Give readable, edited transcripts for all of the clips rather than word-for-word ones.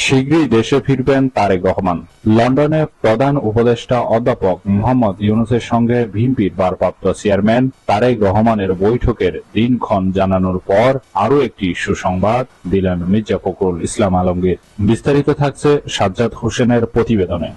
শীঘ্রই দেশে ফিরবেন তারেক রহমান। লন্ডনে প্রধান উপদেষ্টা অধ্যাপক মোহাম্মদ ইউনূসের সঙ্গে ভিএনপির ভারপ্রাপ্ত চেয়ারম্যান তারেক রহমানের বৈঠকের দিনক্ষণ জানানোর পর আরও একটি সুসংবাদ দিলেন মির্জা ফখরুল ইসলাম আলমগীর। বিস্তারিত থাকছে সাজ্জাদ হোসেনের প্রতিবেদনে।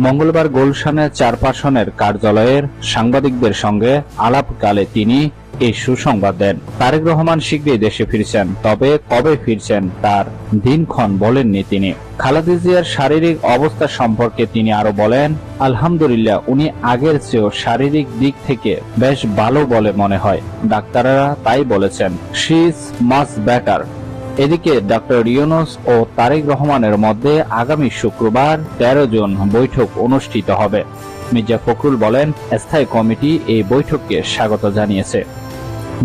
মঙ্গলবার গুলশানে চেয়ারপারসনের কার্যালয়ের সাংবাদিকদের সঙ্গে আলাপকালে তিনি এই সুসংবাদ দেন। তারেক রহমান শীঘ্রই দেশে ফিরছেন, তবে কবে ফিরছেন তার দিনক্ষণ বলেননি তিনি। খালেদা জিয়ার শারীরিক অবস্থা সম্পর্কে তিনি আরো বলেন, আলহামদুলিল্লাহ উনি আগের চেয়েও শারীরিক দিক থেকে বেশ ভালো বলে মনে হয়। ডাক্তাররা তাই বলেছেন, শি ইজ মাচ বেটার। এদিকে ডক্টর ইউনূস ও তারেক রহমানের মধ্যে আগামী শুক্রবার 13 জুন বৈঠক অনুষ্ঠিত হবে। মির্জা ফখরুল বলেন, স্থায়ী কমিটি এই বৈঠককে স্বাগত জানিয়েছে।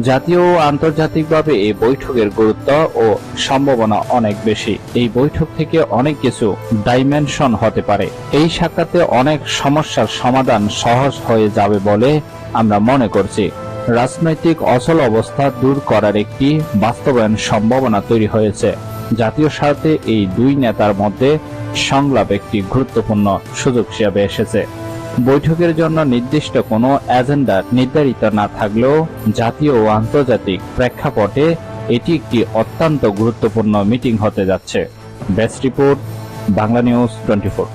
জাতীয় ও আন্তর্জাতিকভাবে এই বৈঠকের গুরুত্ব ও সম্ভাবনা অনেক বেশি। এই বৈঠক থেকে অনেক কিছু ডাইমেনশন হতে পারে। এই সাক্ষাতে অনেক সমস্যার সমাধান সহজ হয়ে যাবে বলে আমরা মনে করছি। রাজনৈতিক অচল অবস্থা দূর করার একটি বাস্তবায়ন সম্ভাবনা তৈরি হয়েছে। জাতীয় স্বার্থে এই দুই নেতার মধ্যে সংলাপ একটি গুরুত্বপূর্ণ সুযোগ হিসেবে এসেছে। বৈঠকের জন্য নির্দিষ্ট কোনো এজেন্ডা নির্ধারিত না থাকলেও জাতীয় ও আন্তর্জাতিক প্রেক্ষাপটে এটি একটি অত্যন্ত গুরুত্বপূর্ণ মিটিং হতে যাচ্ছে। Best report, Bangla news 24।